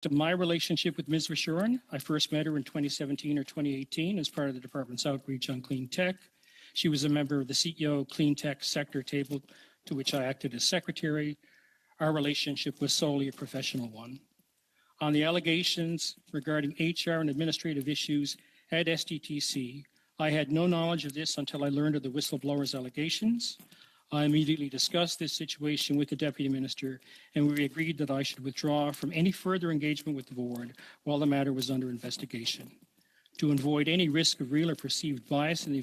To my relationship with Ms. Verschuren, I first met her in 2017 or 2018 as part of the department's outreach on clean tech. She was a member of the CEO Clean Tech Sector Table, to which I acted as secretary. Our relationship was solely a professional one. On the allegations regarding HR and administrative issues at SDTC, I had no knowledge of this until I learned of the whistleblower's allegations. I immediately discussed this situation with the Deputy Minister, and we agreed that I should withdraw from any further engagement with the board while the matter was under investigation. To avoid any risk of real or perceived bias in the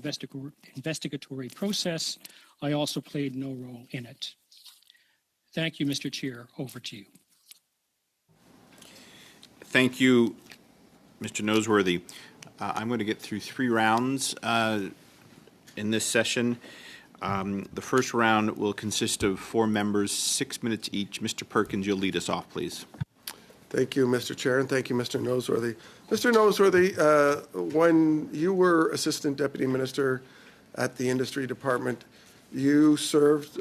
investigatory process, I also played no role in it. Thank you, Mr. Chair. Over to you. Thank you, Mr. Noseworthy. I'm going to get through 3 rounds in this session. The first round will consist of 4 members, 6 minutes each. Mr. Perkins, you'll lead us off, please. Thank you, Mr. Chair, and thank you, Mr. Noseworthy. Mr. Noseworthy, when you were Assistant Deputy Minister at the Industry Department, you served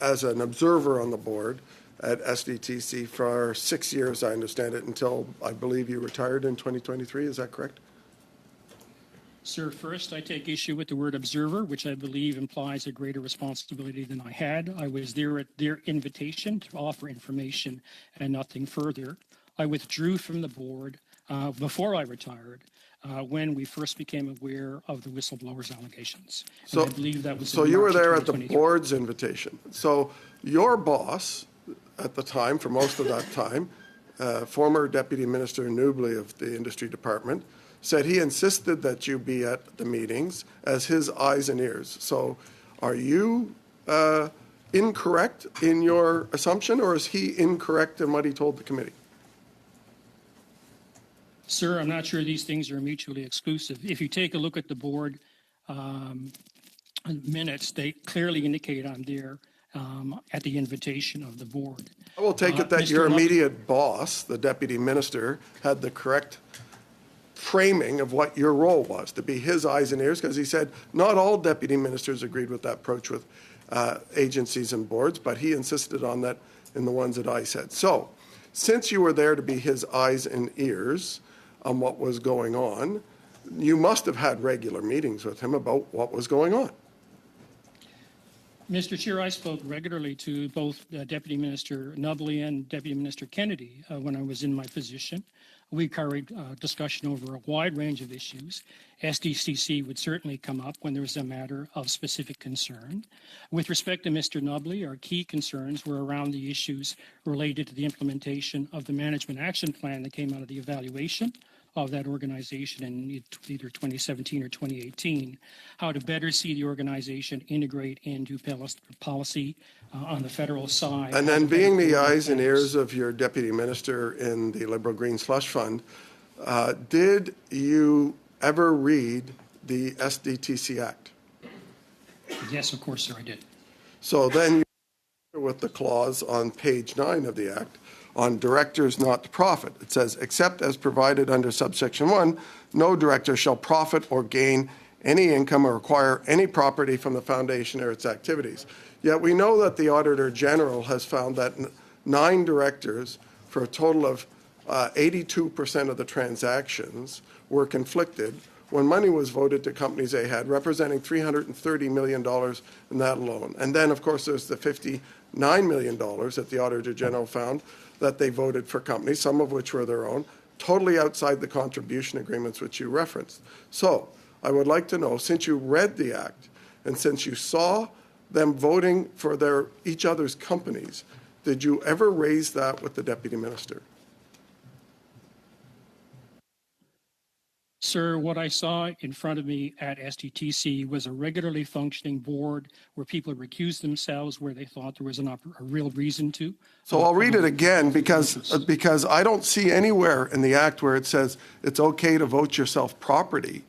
as an observer on the board at SDTC for 6 years, I understand it, until I believe you retired in 2023. Is that correct? Sir, first, I take issue with the word observer, which I believe implies a greater responsibility than I had. I was there at their invitation to offer information and nothing further. I withdrew from the board before I retired when we first became aware of the whistleblower's allegations. And I believe that was so you were there at the board's invitation. So your boss at the time, for most of that time, former Deputy Minister Newbley of the Industry Department, said he insisted that you be at the meetings as his eyes and ears. So are you incorrect in your assumption, or is he incorrect in what he told the committee? Sir, I'm not sure these things are mutually exclusive. If you take a look at the board minutes, they clearly indicate I'm there at the invitation of the board. I will take it that your immediate boss, the Deputy Minister, had the correct framing of what your role was, to be his eyes and ears, because he said not all deputy ministers agreed with that approach with agencies and boards, but he insisted on that in the ones that I said. So, since you were there to be his eyes and ears on what was going on, you must have had regular meetings with him about what was going on. Mr. Chair, I spoke regularly to both Deputy Minister Newbley and Deputy Minister Kennedy when I was in my position. We carried discussion over a wide range of issues. SDTC would certainly come up when there was a matter of specific concern. With respect to Mr. Newbley, our key concerns were around the issues related to the implementation of the management action plan that came out of the evaluation of that organization in either 2017 or 2018, how to better see the organization integrate into policy on the federal side. And then being the eyes and ears of your deputy minister in the Liberal Green Slush Fund, did you ever read the SDTC Act? Yes, of course, sir, I did. So then you with the clause on page 9 of the Act, on directors not to profit. It says, except as provided under subsection 1, no director shall profit or gain any income or acquire any property from the foundation or its activities. Yet we know that the Auditor General has found that 9 directors, for a total of 82% of the transactions, were conflicted when money was voted to companies they had, representing $330 million in that alone. And then, of course, there's the $59 million that the Auditor General found that they voted for companies, some of which were their own, totally outside the contribution agreements which you referenced. So I would like to know, since you read the Act and since you saw them voting for each other's companies, did you ever raise that with the Deputy Minister? Sir, what I saw in front of me at SDTC was a regularly functioning board where people recused themselves where they thought there was a real reason to. So I'll read it again because I don't see anywhere in the Act where it says it's okay to vote yourself property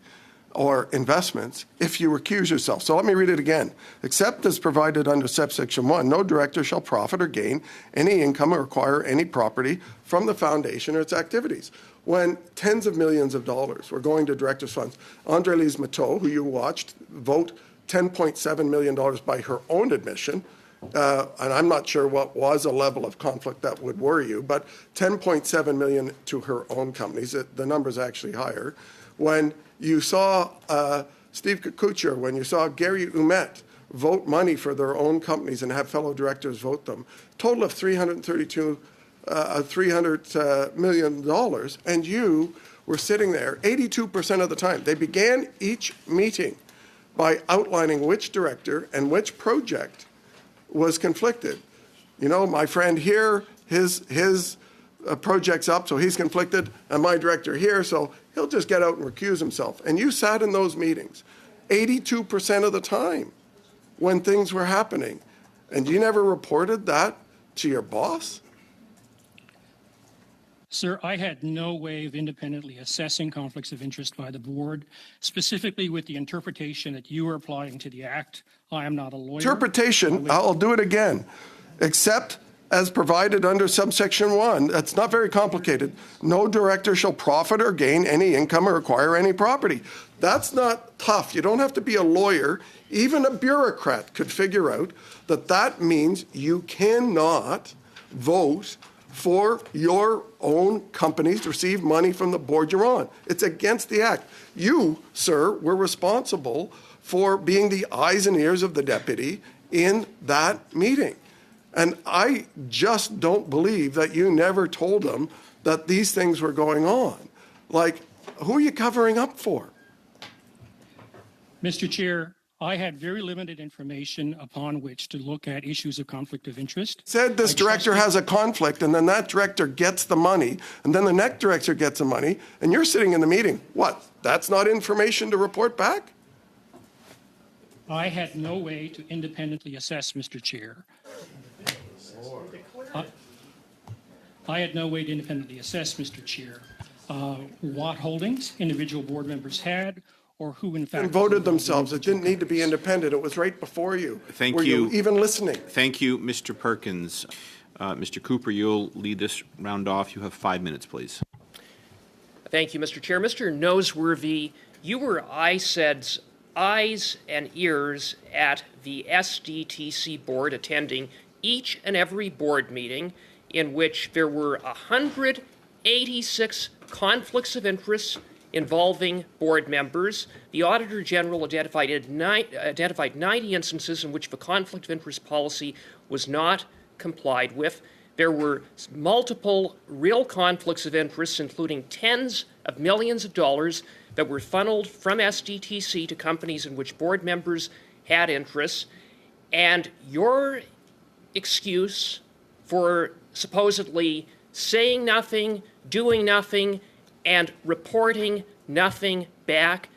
or investments if you recuse yourself. So let me read it again. Except as provided under subsection 1, no director shall profit or gain any income or acquire any property from the foundation or its activities. When tens of millions of dollars were going to directors' funds, André-Lise Matteau, who you watched, vote $10.7 million by her own admission, and I'm not sure what was a level of conflict that would worry you, but 10.7 million to her own companies, the number's actually higher. When you saw Steve Kuchar, when you saw Gary Ouimet vote money for their own companies and have fellow directors vote them, total of $300 million, and you were sitting there 82% of the time. They began each meeting by outlining which director and which project was conflicted. You know, my friend here, his project's up, so he's conflicted, and my director here, so he'll just get out and recuse himself. And you sat in those meetings 82% of the time when things were happening, and you never reported that to your boss? Sir, I had no way of independently assessing conflicts of interest by the board, specifically with the interpretation that you are applying to the Act. I am not a lawyer. Interpretation, I'll do it again, except as provided under subsection 1. That's not very complicated. No director shall profit or gain any income or acquire any property. That's not tough. You don't have to be a lawyer. Even a bureaucrat could figure out that that means you cannot vote for your own companies to receive money from the board you're on. It's against the Act. You, sir, were responsible for being the eyes and ears of the deputy in that meeting. And I just don't believe that you never told them that these things were going on. Like, who are you covering up for? Mr. Chair, I had very limited information upon which to look at issues of conflict of interest. Said this director has a conflict, and then that director gets the money, and then the next director gets the money, and you're sitting in the meeting. What? That's not information to report back? I had no way to independently assess, Mr. Chair. I had no way to independently assess, Mr. Chair, what holdings individual board members had, or who in fact... And voted themselves. It didn't need to be independent. It was right before you. Thank Were you. you even listening? Thank you, Mr. Perkins. Mr. Cooper, you'll lead this round off. You have 5 minutes, please. Thank you, Mr. Chair. Mr. Noseworthy, you were ISED's eyes and ears at the SDTC board, attending each and every board meeting in which there were 186 conflicts of interest involving board members. The Auditor General identified 90 instances in which the conflict of interest policy was not complied with. There were multiple real conflicts of interest, including tens of millions of dollars that were funneled from SDTC to companies in which board members had interests. And your excuse for supposedly saying nothing, doing nothing, and reporting nothing back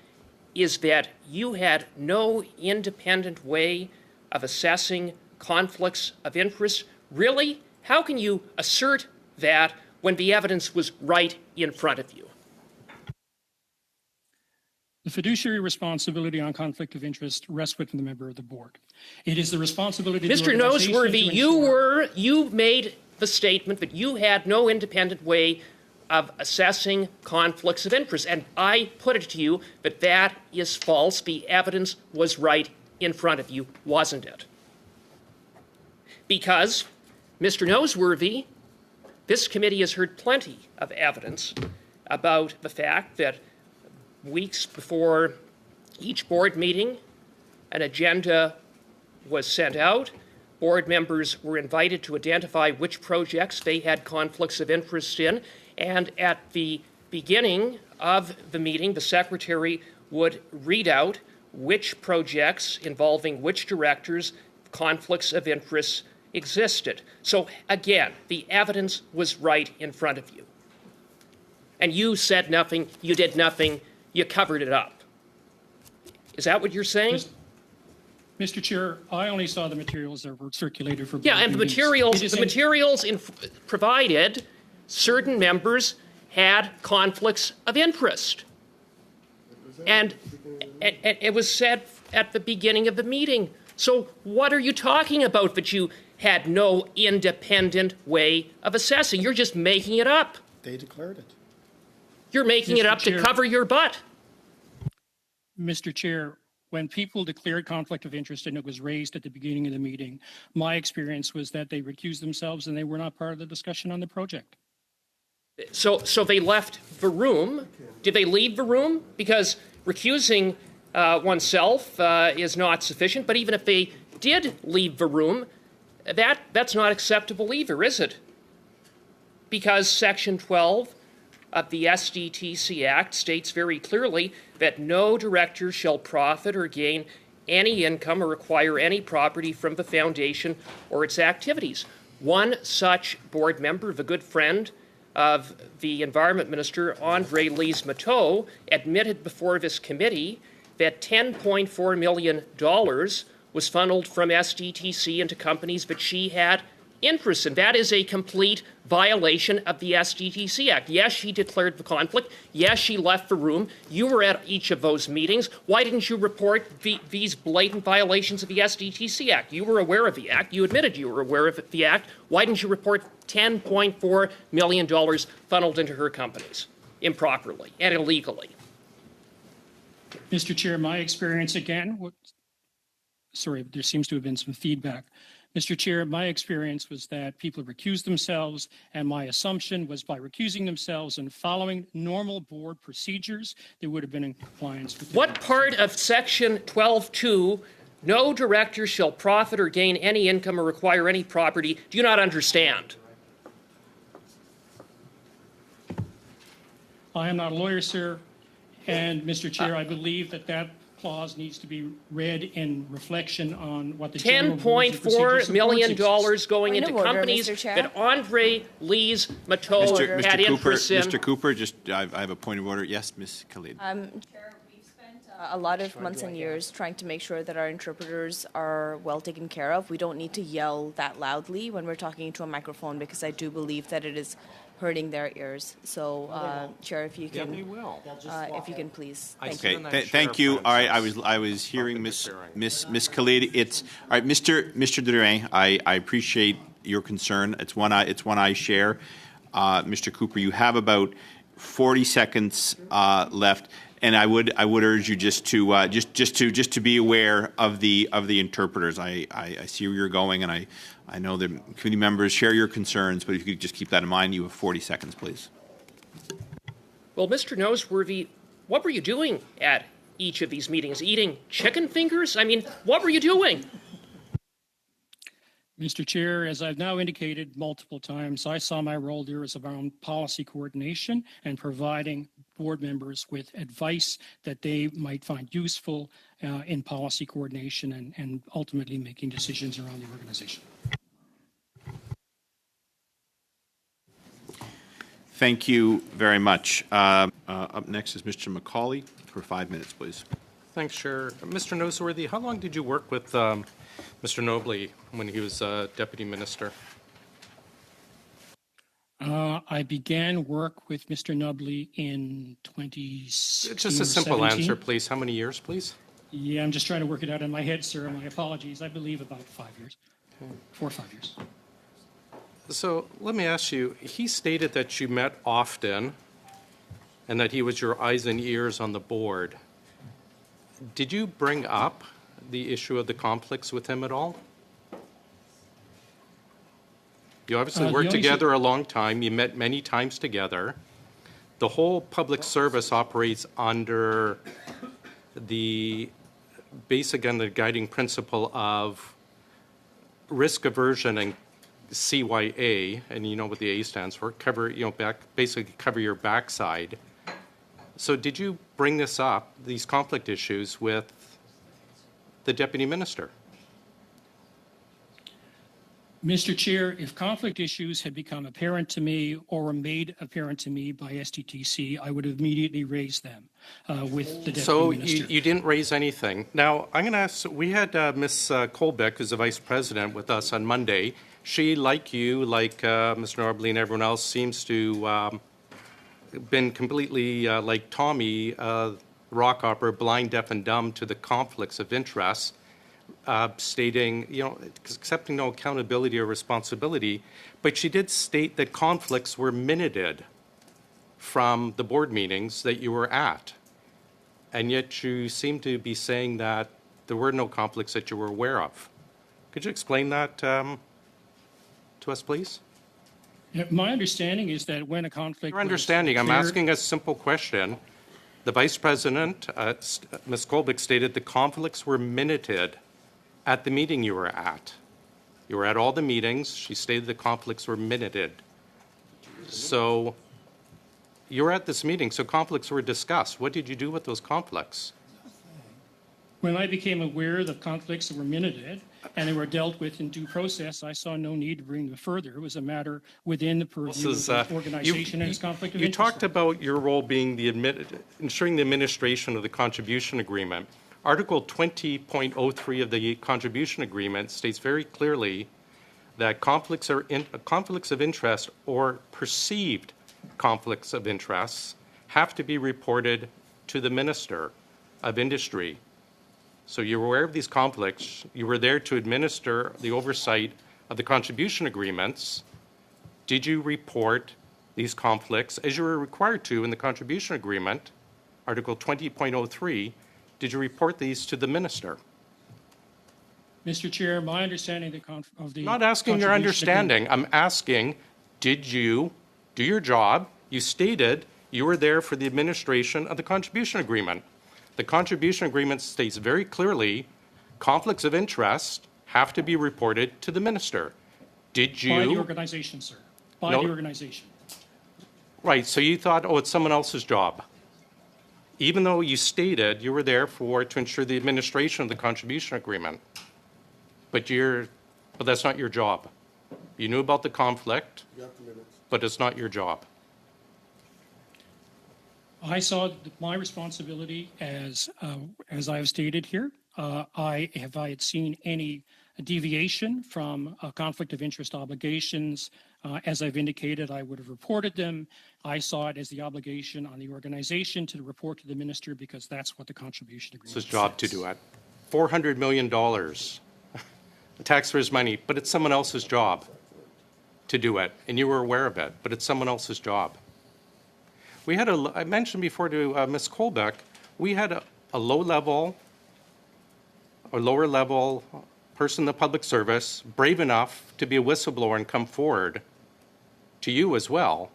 is that you had no independent way of assessing conflicts of interest. Really? How can you assert that when the evidence was right in front of you? The fiduciary responsibility on conflict of interest rests with the member of the board. It is the responsibility of the Mr. organization Noseworthy, to ensure... you made the statement that you had no independent way of assessing conflicts of interest, and I put it to you that that is false. The evidence was right in front of you, wasn't it? Because, Mr. Noseworthy, this committee has heard plenty of evidence about the fact that weeks before each board meeting, an agenda was sent out. Board members were invited to identify which projects they had conflicts of interest in, and at the beginning of the meeting, the secretary would read out which projects involving which directors conflicts of interest existed. So again, the evidence was right in front of you. And you said nothing, you did nothing, you covered it up. Is that what you're saying? Mr. Chair, I only saw the materials that were circulated for... Yeah, and the materials provided, certain members had conflicts of interest. And it was said at the beginning of the meeting. So what are you talking about that you had no independent way of assessing? You're just making it up. They declared it. You're making it up to cover your butt. Mr. Chair, when people declared conflict of interest and it was raised at the beginning of the meeting, my experience was that they recused themselves and they were not part of the discussion on the project. So they left the room. Did they leave the room? Because recusing oneself is not sufficient, but even if they did leave the room, that's not acceptable either, is it? Because Section 12 of the SDTC Act states very clearly that no director shall profit or gain any income or acquire any property from the foundation or its activities. One such board member, the good friend of the Environment Minister, Andre Lise-Matteau, admitted before this committee that $10.4 million was funneled from SDTC into companies that she had interest in. That is a complete violation of the SDTC Act. Yes, she declared the conflict. Yes, she left the room. You were at each of those meetings. Why didn't you report these blatant violations of the SDTC Act? You were aware of the Act. You admitted you were aware of the Act. Why didn't you report $10.4 million funneled into her companies improperly and illegally? Mr. Chair, my experience again, sorry, there seems to have been some feedback. Mr. Chair, my experience was that people recused themselves, and my assumption was by recusing themselves and following normal board procedures, they would have been in compliance with the What part of Section 12.2, no director shall profit or gain any income or acquire any property, do you not understand? I am not a lawyer, sir, and Mr. Chair, I believe that clause needs to be read in reflection on what the general rules and procedures $10.4 million of boards exist. going into Point of order, companies Mr. Chair. that Andre Lise-Matteau had interest in. Mr. Cooper, just I have a point of order. Yes, Ms. Khalid. Chair, we've spent a lot of months and years trying to make sure that our interpreters are well taken care of. We don't need to yell that loudly when we're talking into a microphone, because I do believe that it is hurting their ears. So, Chair, if you can, if you can please. Thank you. Okay, thank you. All right, I was hearing Miss Khalid. It's all right, Mr. Durain. I appreciate your concern. It's one I share. Mr. Cooper, you have about 40 seconds left, and I would urge you just to be aware of the interpreters. I see where you're going, and I know that committee members share your concerns, but if you could just keep that in mind, you have 40 seconds, please. Well, Mr. Noseworthy, what were you doing at each of these meetings? Eating chicken fingers? I mean, what were you doing? Mr. Chair, as I've now indicated multiple times, I saw my role there as around policy coordination and providing board members with advice that they might find useful in policy coordination and ultimately making decisions around the organization. Thank you very much. Up next is Mr. McCauley for 5 minutes, please. Thanks, Chair. Mr. Noseworthy, how long did you work with Mr. Nobley when he was Deputy Minister? I began work with Mr. Nobley in 2016. Just a simple answer, please. How many years, please? Yeah, I'm just trying to work it out in my head, sir. My apologies. I believe about 5 years. 4 or 5 years. So let me ask you, he stated that you met often and that he was your eyes and ears on the board. Did you bring up the issue of the conflicts with him at all? You obviously worked together a long time. You met many times together. The whole public service operates under the basic and the guiding principle of risk aversion and CYA, and you know what the A stands for, basically cover your backside. So did you bring this up, these conflict issues, with the Deputy Minister? Mr. Chair, if conflict issues had become apparent to me or were made apparent to me by SDTC, I would have immediately raised them with the Deputy Minister. So you didn't raise anything. Now, I'm going to ask, we had Ms. Colbeck, who's the Vice President, with us on Monday. She, like you, like Mr. Nobley and everyone else, seems to been completely, like Tommy, rock opera, blind, deaf, and dumb to the conflicts of interest, stating, accepting no accountability or responsibility. But she did state that conflicts were minuted from the board meetings that you were at. and yet you seem to be saying that there were no conflicts that you were aware of. Could you explain that to us, please? Yeah, my understanding is that when a conflict Your understanding, I'm asking a simple question. The Vice President, Ms. Colbeck, stated the conflicts were minuted at the meeting you were at. You were at all the meetings. She stated the conflicts were minuted. So you were at this meeting, so conflicts were discussed. What did you do with those conflicts? When I became aware of the conflicts that were minuted and they were dealt with in due process, I saw no need to bring them further. It was a matter within the purview of the organization and its conflict of interest. You talked about your role being ensuring the administration of the contribution agreement. Article 20.03 of the contribution agreement states very clearly that conflicts of interest or perceived conflicts of interest have to be reported to the Minister of Industry. So you're aware of these conflicts. You were there to administer the oversight of the contribution agreements. Did you report these conflicts, as you were required to in the contribution agreement, Article 20.03, did you report these to the Minister? Mr. Chair, my understanding of the I'm not asking your understanding. I'm asking, did you do your job? You stated you were there for the administration of the contribution agreement. The contribution agreement states very clearly conflicts of interest have to be reported to the Minister. Did you? By the organization, sir. By the organization. Right, so you thought, oh, it's someone else's job. Even though you stated you were there to ensure the administration of the contribution agreement. But that's not your job. You knew about the conflict, but it's not your job. I saw my responsibility as I have stated here. If I had seen any deviation from conflict of interest obligations, as I've indicated, I would have reported them. I saw it as the obligation on the organization to report to the Minister because that's what the contribution agreement It's his job to do it. $400 million, taxpayers' money, but it's someone else's job to do it, and you were aware of it, but it's someone else's job. We had I mentioned before to Ms. Colbeck, we had a low-level or lower-level person in the public service brave enough to be a whistleblower and come forward to you as well.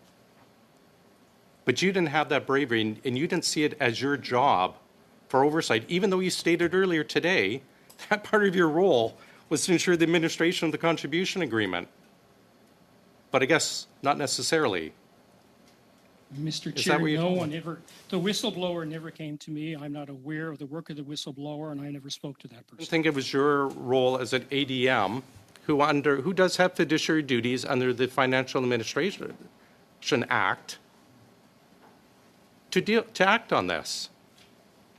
But you didn't have that bravery, and you didn't see it as your job for oversight, even though you stated earlier today that part of your role was to ensure the administration of the contribution agreement. But I guess not necessarily. Mr. Chair, the whistleblower never came to me. I'm not aware of the work of the whistleblower, and I never spoke to that person. I think it was your role as an ADM who does have fiduciary duties under the Financial Administration Act to act on this.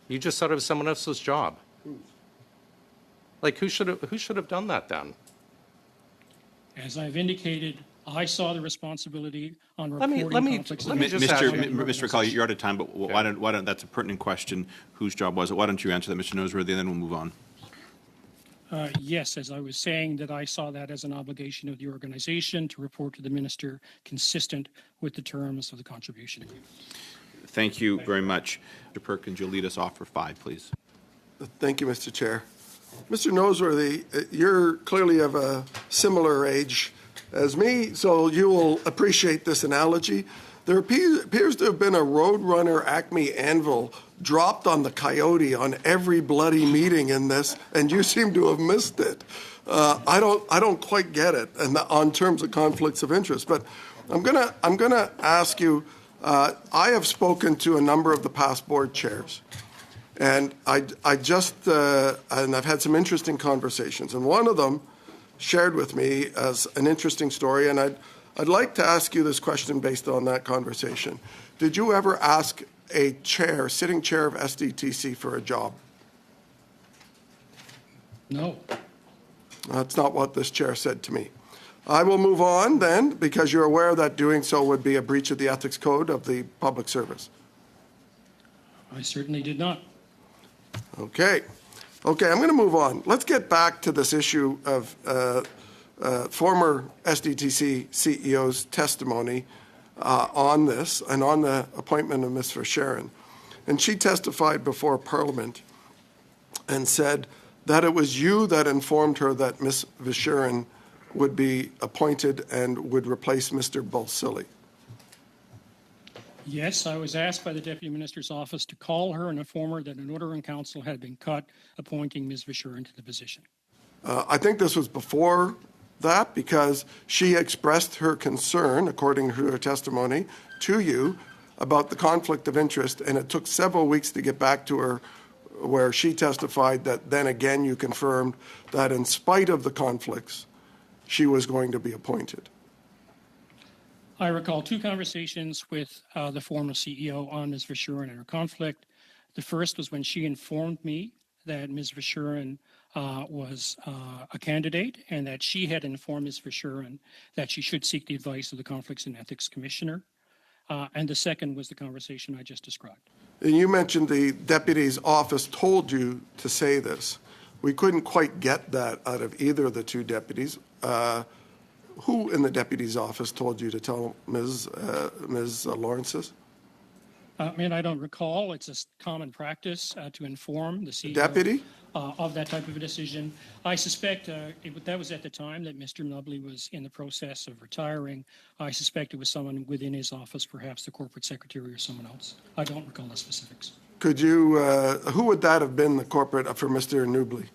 You just thought it was someone else's job. Like who should have done that then? As I've indicated, I saw the responsibility on reporting conflicts. Mr. McCauley, you're out of time, but why don't that's a pertinent question. Whose job was it? Why don't you answer that, Mr. Noseworthy, and then we'll move on. Yes, as I was saying, that I saw that as an obligation of the organization to report to the Minister consistent with the terms of the contribution agreement. Thank you very much. Mr. Perkins, you'll lead us off for 5, please. Thank you, Mr. Chair. Mr. Noseworthy, you're clearly of a similar age as me, so you will appreciate this analogy. There appears to have been a Roadrunner Acme Anvil dropped on the Coyote on every bloody meeting in this, and you seem to have missed it. I don't quite get it, and on terms of conflicts of interest. But I'm gonna ask you. I have spoken to a number of the past board chairs, and and I've had some interesting conversations, and one of them shared with me as an interesting story, and I'd like to ask you this question based on that conversation. Did you ever ask a sitting chair of SDTC for a job? No. That's not what this chair said to me. I will move on then, because you're aware that doing so would be a breach of the ethics code of the public service. I certainly did not. Okay, I'm going to move on. Let's get back to this issue of former SDTC CEO's testimony on this and on the appointment of Ms. Verschaeren. And she testified before Parliament and said that it was you that informed her that Ms. Vishurin would be appointed and would replace Mr. Balsillie. Yes, I was asked by the Deputy Minister's office to call her and inform her that an order in council had been cut appointing Ms. Vishurin to the position. I think this was before that because she expressed her concern, according to her testimony, to you about the conflict of interest, and it took several weeks to get back to her where she testified that then again you confirmed that in spite of the conflicts, she was going to be appointed. I recall two conversations with the former CEO on Ms. Vishurin and her conflict. The first was when she informed me that Ms. Vishurin was a candidate and that she had informed Ms. Vishurin that she should seek the advice of the Conflicts and Ethics Commissioner. And the second was the conversation I just described. And you mentioned the deputy's office told you to say this. We couldn't quite get that out of either of the two deputies. Who in the deputy's office told you to tell Ms. Lawrence this? I don't recall. It's a common practice to inform the CEO Deputy? Of that type of a decision. I suspect that was at the time that Mr. Nubley was in the process of retiring. I suspect it was someone within his office, perhaps the corporate secretary or someone else. I don't recall the specifics. Could you, who would that have been, the corporate for Mr. Nubley?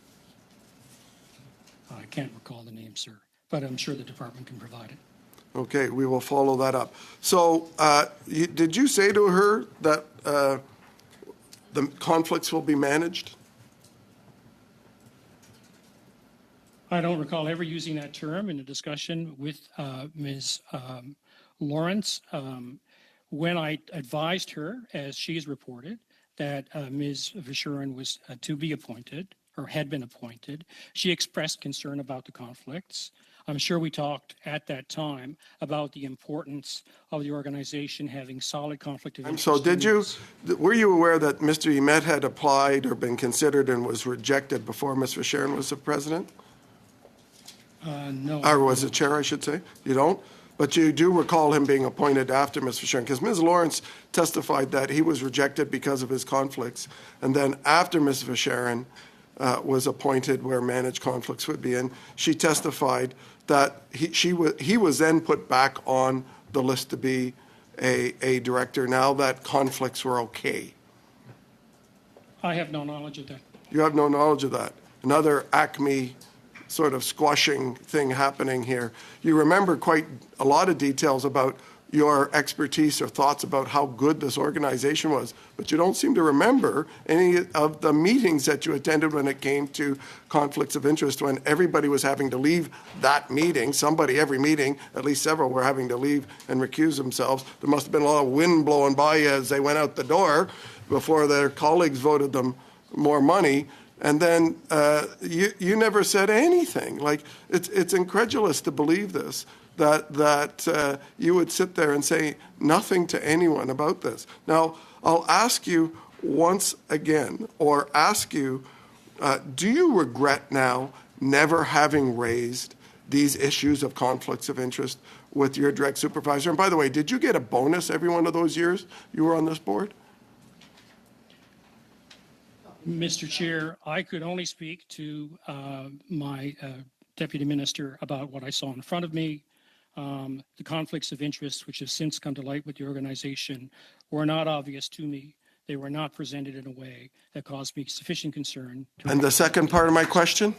I can't recall the name, sir, but I'm sure the department can provide it. Okay, we will follow that up. So did you say to her that the conflicts will be managed? I don't recall ever using that term in a discussion with Ms. Lawrence. When I advised her, as she's reported, that Ms. Vishurin was to be appointed or had been appointed, she expressed concern about the conflicts. I'm sure we talked at that time about the importance of the organization having solid conflict of interest. So were you aware that Mr. Emet had applied or been considered and was rejected before Ms. Vishurin was the president? No. Or was the chair, I should say. You don't? But you do recall him being appointed after Ms. Vishurin, because Ms. Lawrence testified that he was rejected because of his conflicts. And then after Ms. Vishurin was appointed where managed conflicts would be in, she testified that he was then put back on the list to be a director now that conflicts were okay. I have no knowledge of that. You have no knowledge of that. Another Acme sort of squashing thing happening here. You remember quite a lot of details about your expertise or thoughts about how good this organization was, but you don't seem to remember any of the meetings that you attended when it came to conflicts of interest, when everybody was having to leave that meeting. Every meeting, at least several, were having to leave and recuse themselves. There must have been a lot of wind blowing by as they went out the door before their colleagues voted them more money. And then you never said anything. Like, it's incredulous to believe this, that you would sit there and say nothing to anyone about this. Now, I'll ask you once again, or ask you, do you regret now never having raised these issues of conflicts of interest with your direct supervisor? And by the way, did you get a bonus every one of those years you were on this board? Mr. Chair, I could only speak to my deputy minister about what I saw in front of me. The conflicts of interest, which have since come to light with the organization, were not obvious to me. They were not presented in a way that caused me sufficient concern. And the second part of my question?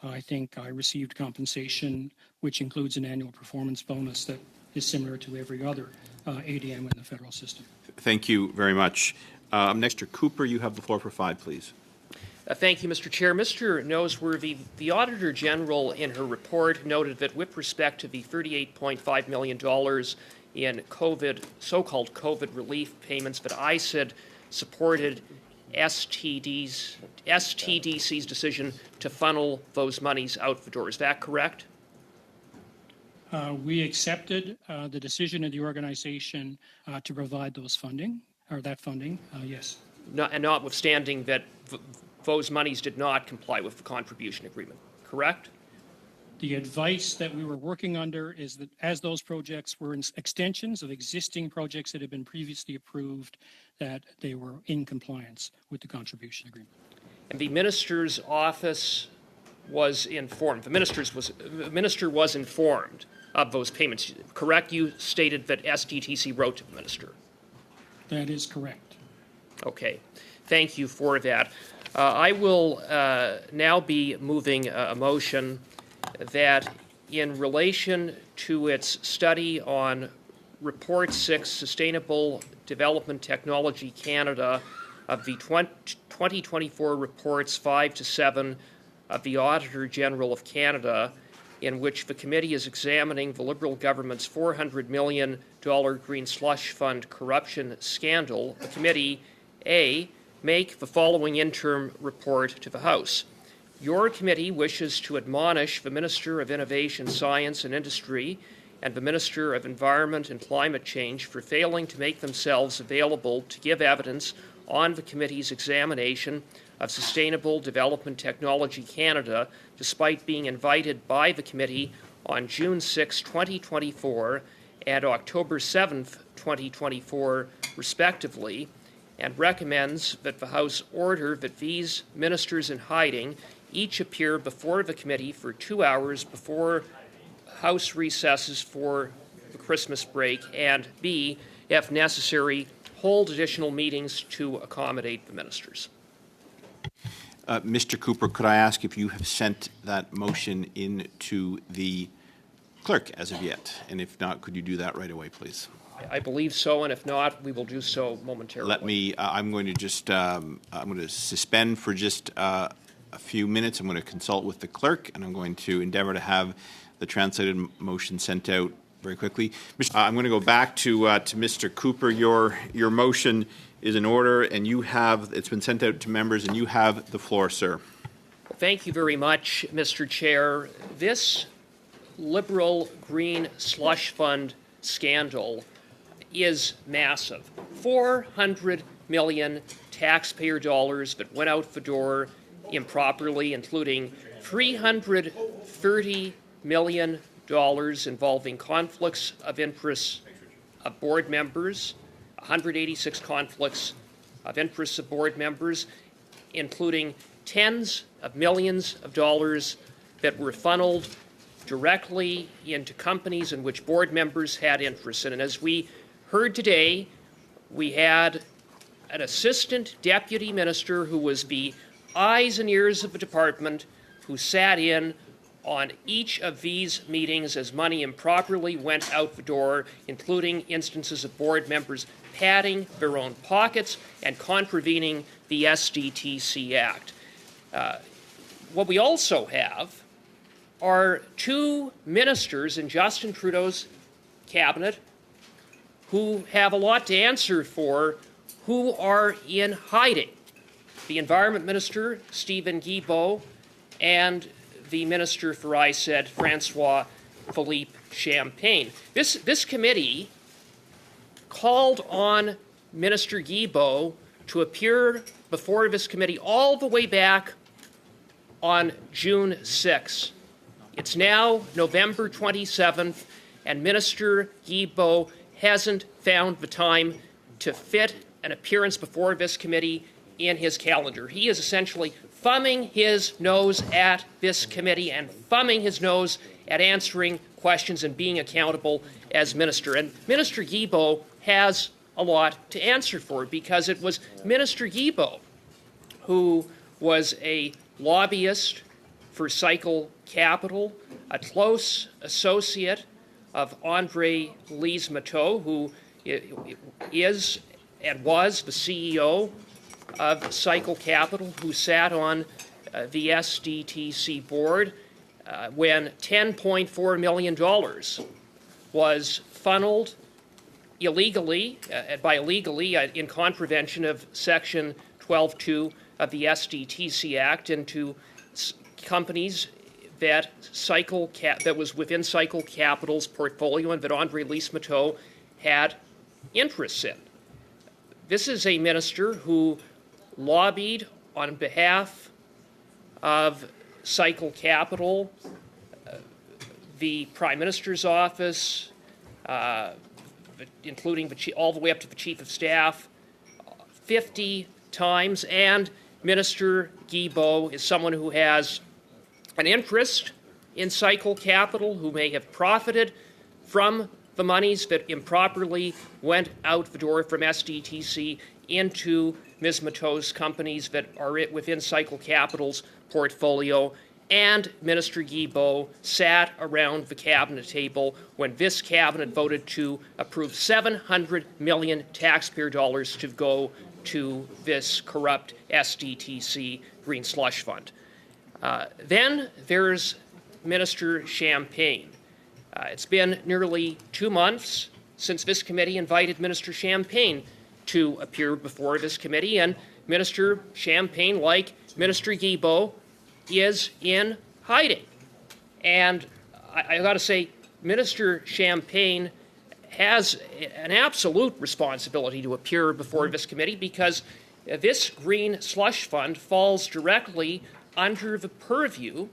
I think I received compensation, which includes an annual performance bonus that is similar to every other ADM in the federal system. Thank you very much. Next, Mr. Cooper, you have the floor for 5, please. Thank you, Mr. Chair. Mr. Noseworthy, the Auditor General in her report noted that with respect to the $38.5 million in so-called COVID relief payments, that ICID supported STDC's decision to funnel those monies out the door. Is that correct? We accepted the decision of the organization to provide those funding, or that funding, yes. And notwithstanding that those monies did not comply with the contribution agreement, correct? The advice that we were working under is that as those projects were extensions of existing projects that had been previously approved, that they were in compliance with the contribution agreement. And the minister's office was informed. The minister was informed of those payments. Correct? You stated that SDTC wrote to the minister. That is correct. Okay. Thank you for that. I will now be moving a motion that in relation to its study on Report 6, Sustainable Development Technology Canada, of the 2024 reports 5 to 7 of the Auditor General of Canada, in which the committee is examining the Liberal government's $400 million green slush fund corruption scandal, the committee, A, make the following interim report to the House. Your committee wishes to admonish the Minister of Innovation, Science and Industry and the Minister of Environment and Climate Change for failing to make themselves available to give evidence on the committee's examination of Sustainable Development Technology Canada, despite being invited by the committee on June 6, 2024 and October 7, 2024, respectively, and recommends that the House order that these ministers in hiding each appear before the committee for 2 hours before House recesses for the Christmas break, and B, if necessary, hold additional meetings to accommodate the ministers. Mr. Cooper, could I ask if you have sent that motion in to the clerk as of yet? And if not, could you do that right away, please? I believe so, and if not, we will do so momentarily. Let me, I'm going to just, I'm going to suspend for just a few minutes. I'm going to consult with the clerk, and I'm going to endeavor to have the translated motion sent out very quickly. I'm going to go back to Mr. Cooper. Your motion is in order, and you have, it's been sent out to members, and you have the floor, sir. Thank you very much, Mr. Chair. This Liberal Green Slush Fund scandal is massive. $400 million taxpayer dollars that went out the door improperly, including $330 million involving conflicts of interest of board members, 186 conflicts of interest of board members, including tens of millions of dollars that were funneled directly into companies in which board members had interest in. And as we heard today, we had an assistant deputy minister who was the eyes and ears of the department, who sat in on each of these meetings as money improperly went out the door, including instances of board members padding their own pockets and contravening the SDTC Act. What we also have are two ministers in Justin Trudeau's cabinet who have a lot to answer for, who are in hiding. The Environment Minister, Stephen Guilbeault, and the Minister for ISED, Francois-Philippe Champagne. This committee called on Minister Guilbeault to appear before this committee all the way back on June 6. It's now November 27th, and Minister Guilbeault hasn't found the time to fit an appearance before this committee in his calendar. He is essentially thumbing his nose at this committee and thumbing his nose at answering questions and being accountable as minister. And Minister Guilbeault has a lot to answer for, because it was Minister Guilbeault who was a lobbyist for Cycle Capital, a close associate of Andre Lise-Mateau, who is and was the CEO of Cycle Capital, who sat on the SDTC board when $10.4 million was funneled illegally, in contravention of Section 12.2 of the SDTC Act, into companies that was within Cycle Capital's portfolio and that Andre Lise-Mateau had interests in. This is a minister who lobbied on behalf of Cycle Capital the Prime Minister's office, including all the way up to the Chief of Staff, 50 times, and Minister Guilbeault is someone who has an interest in Cycle Capital, who may have profited from the monies that improperly went out the door from SDTC into Ms. Mateau's companies that are within Cycle Capital's portfolio. And Minister Guilbeault sat around the cabinet table when this cabinet voted to approve $700 million taxpayer dollars to go to this corrupt SDTC Green Slush Fund. Then there's Minister Champagne. It's been nearly 2 months since this committee invited Minister Champagne to appear before this committee, and Minister Champagne, like Minister Guilbeault, is in hiding. And I got to say, Minister Champagne has an absolute responsibility to appear before this committee, because this Green Slush Fund falls directly under the purview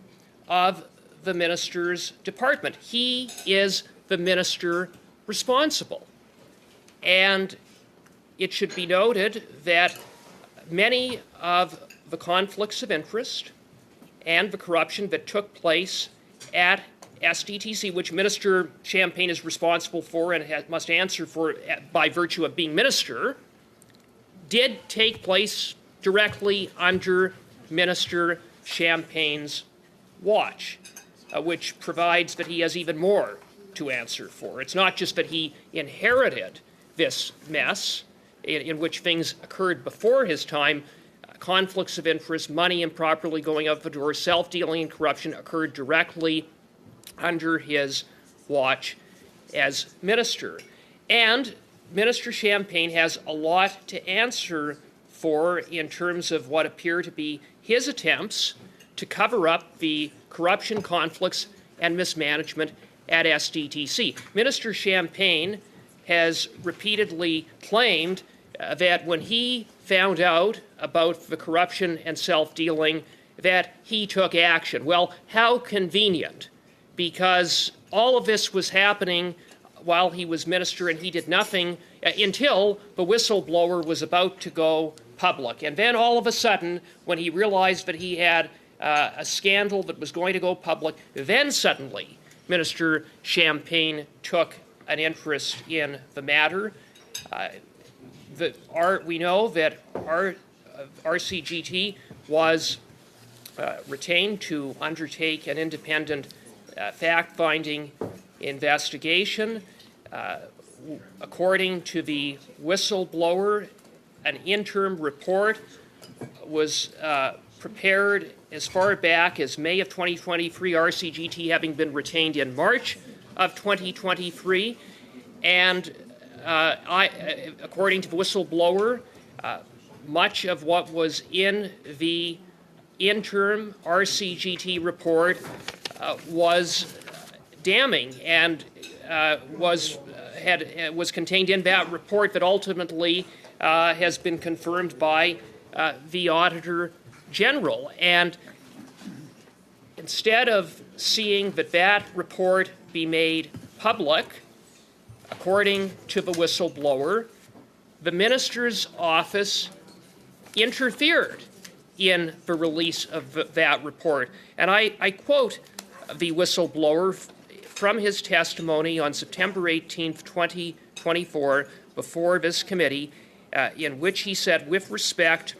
of the minister's department. He is the minister responsible. And it should be noted that many of the conflicts of interest and the corruption that took place at SDTC, which Minister Champagne is responsible for and must answer for by virtue of being minister, did take place directly under Minister Champagne's watch, which provides that he has even more to answer for. It's not just that he inherited this mess in which things occurred before his time. Conflicts of interest, money improperly going out the door, self-dealing and corruption occurred directly under his watch as minister. And Minister Champagne has a lot to answer for in terms of what appear to be his attempts to cover up the corruption, conflicts, and mismanagement at SDTC. Minister Champagne has repeatedly claimed that when he found out about the corruption and self-dealing, that he took action. Well, how convenient, because all of this was happening while he was minister, and he did nothing until the whistleblower was about to go public. And then all of a sudden, when he realized that he had a scandal that was going to go public, then suddenly Minister Champagne took an interest in the matter. We know that RCGT was retained to undertake an independent fact-finding investigation. According to the whistleblower, an interim report was prepared as far back as May of 2023, RCGT having been retained in March of 2023. And according to the whistleblower, much of what was in the interim RCGT report was damning and was contained in that report that ultimately has been confirmed by the Auditor General. And instead of seeing that report be made public, according to the whistleblower, the minister's office interfered in the release of that report. And I quote the whistleblower from his testimony on September 18th, 2024, before this committee, in which he said, with respect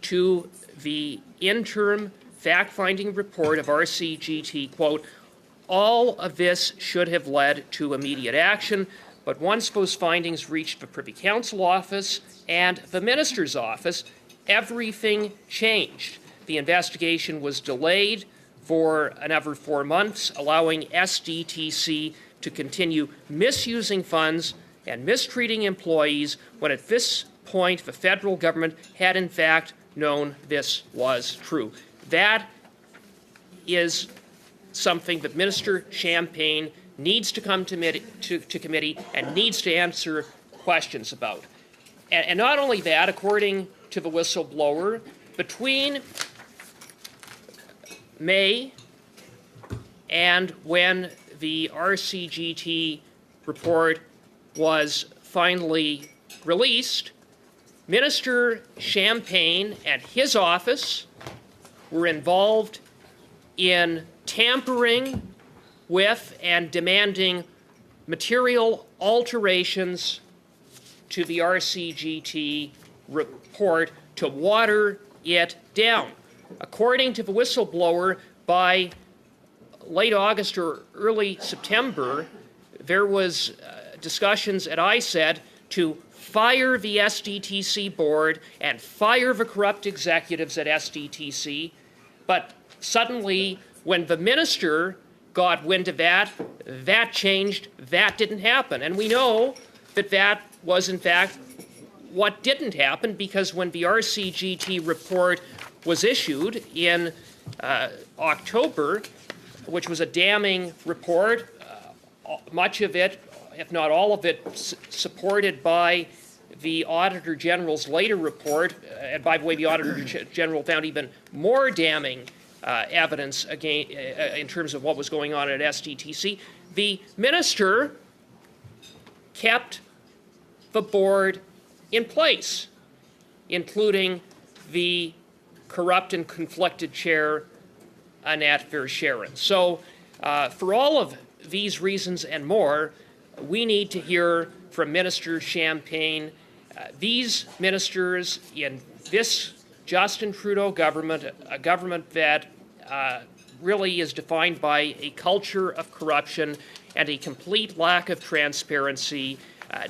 to the interim fact-finding report of RCGT, quote, all of this should have led to immediate action, but once those findings reached the Privy Council office and the minister's office, everything changed. The investigation was delayed for another 4 months, allowing SDTC to continue misusing funds and mistreating employees when at this point the federal government had in fact known this was true. That is something that Minister Champagne needs to come to committee and needs to answer questions about. And not only that, according to the whistleblower, between May and when the RCGT report was finally released, Minister Champagne and his office were involved in tampering with and demanding material alterations to the RCGT report to water it down. According to the whistleblower, by late August or early September, there was discussions at ISED to fire the SDTC board and fire the corrupt executives at SDTC. But suddenly, when the minister got wind of that, that changed, that didn't happen. And we know that that was, in fact, what didn't happen, because when the RCGT report was issued in October, which was a damning report, much of it, if not all of it, supported by the Auditor General's later report, and by the way, the Auditor General found even more damning evidence again in terms of what was going on at SDTC. The minister kept the board in place, including the corrupt and conflicted chair, Annette Verschaeren. So for all of these reasons and more, we need to hear from Minister Champagne. These ministers in this Justin Trudeau government, a government that really is defined by a culture of corruption and a complete lack of transparency,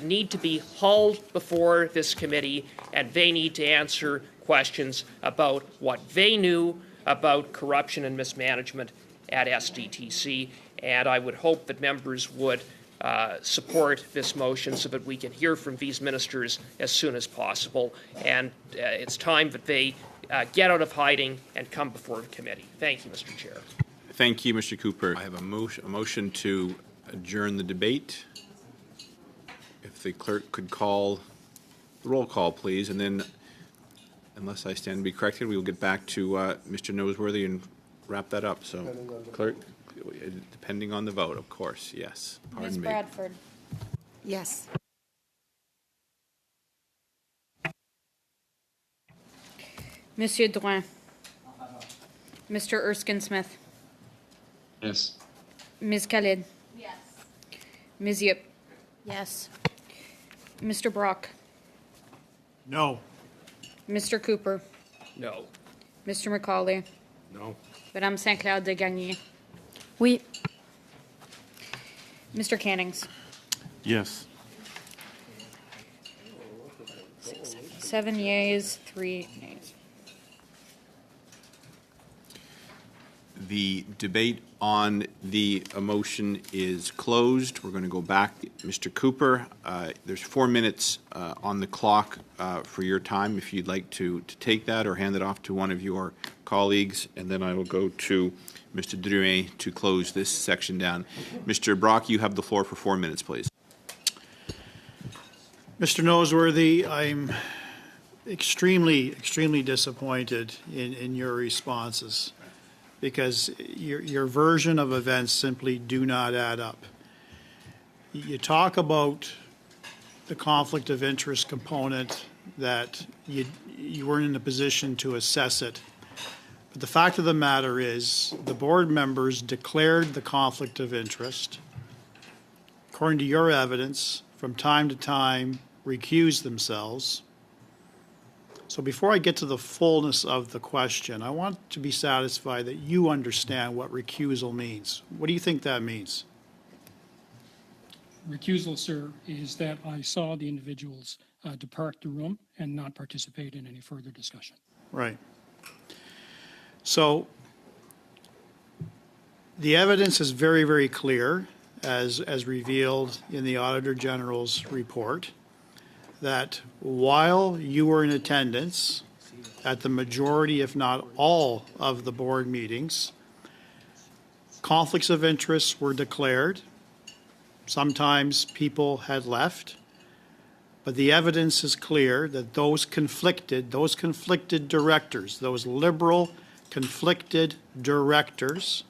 need to be hauled before this committee, and they need to answer questions about what they knew about corruption and mismanagement at SDTC. And I would hope that members would support this motion so that we can hear from these ministers as soon as possible. And it's time that they get out of hiding and come before the committee. Thank you, Mr. Chair. Thank you, Mr. Cooper. I have a motion to adjourn the debate. If the clerk could call the roll call, please, and then, unless I stand to be corrected, we will get back to Mr. Noseworthy and wrap that up. So, clerk, depending on the vote, of course, yes. Pardon Ms. me. Bradford. Yes. Monsieur Drouin. Mr. Erskine-Smith. Yes. Ms. Khalid. Yes. Ms. Yip. Yes. Mr. Brock. No. Mr. Cooper. No. Mr. McCauley. No. Madame Saint-Clair de Gagny. Oui. Mr. Cannings. Yes. 7 yeas, 3 nays. The debate on the motion is closed. We're going to go back. Mr. Cooper, there's 4 minutes on the clock for your time if you'd like to take that or hand it off to one of your colleagues, and then I will go to Mr. Drouin to close this section down. Mr. Brock, you have the floor for 4 minutes, please. Mr. Noseworthy, I'm extremely disappointed in your responses, because your version of events simply do not add up. You talk about the conflict of interest component, that you weren't in a position to assess it. But the fact of the matter is, the board members declared the conflict of interest. According to your evidence, from time to time, recused themselves. So before I get to the fullness of the question, I want to be satisfied that you understand what recusal means. What do you think that means? Recusal, sir, is that I saw the individuals depart the room and not participate in any further discussion. Right. So the evidence is very, very clear, as revealed in the Auditor General's report, that while you were in attendance at the majority, if not all, of the board meetings, conflicts of interest were declared. Sometimes people had left, but the evidence is clear that those conflicted directors, those liberal conflicted directors,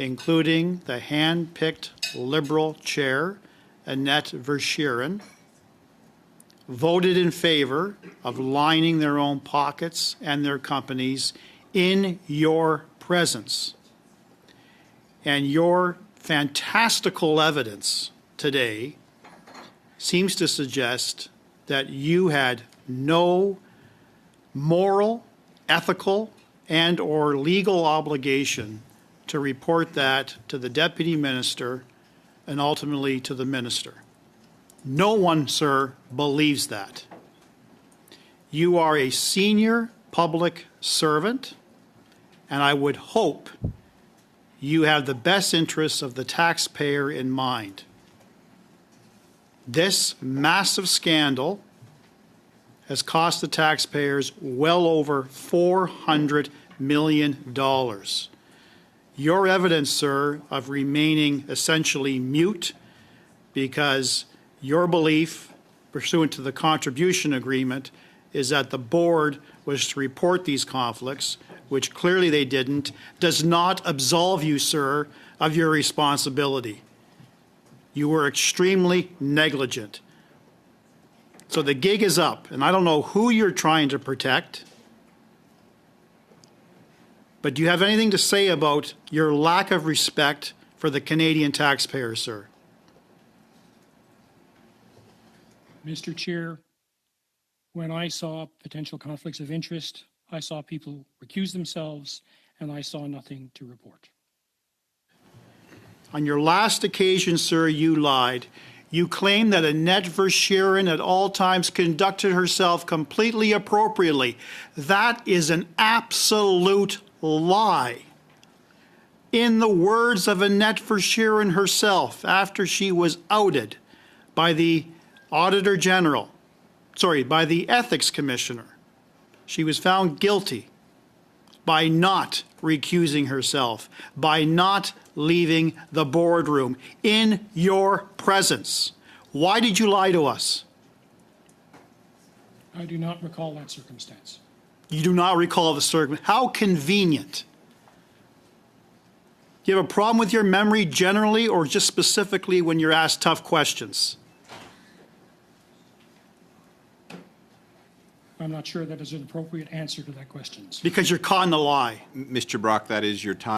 including the hand-picked Liberal chair, Annette Verschuren, voted in favor of lining their own pockets and their companies in your presence. And your fantastical evidence today seems to suggest that you had no moral, ethical, and or legal obligation to report that to the Deputy Minister and ultimately to the Minister. No one, sir, believes that. You are a senior public servant, and I would hope you have the best interests of the taxpayer in mind. This massive scandal has cost the taxpayers well over $400 million. Your evidence, sir, of remaining essentially mute because your belief, pursuant to the contribution agreement, is that the board was to report these conflicts, which clearly they didn't, does not absolve you, sir, of your responsibility. You were extremely negligent. So the gig is up, and I don't know who you're trying to protect, but do you have anything to say about your lack of respect for the Canadian taxpayer, sir? Mr. Chair, when I saw potential conflicts of interest, I saw people recuse themselves, and I saw nothing to report. On your last occasion, sir, you lied. You claimed that Annette Verschuren at all times conducted herself completely appropriately. That is an absolute lie. In the words of Annette Verschuren herself, after she was outed by the Auditor General, by the Ethics Commissioner, she was found guilty by not recusing herself, by not leaving the boardroom in your presence. Why did you lie to us? I do not recall that circumstance. You do not recall the circumstance. How convenient. You have a problem with your memory generally or just specifically when you're asked tough questions? I'm not sure that is an appropriate answer to that question. Because you're caught in a lie. Mr. Brock, that is your time.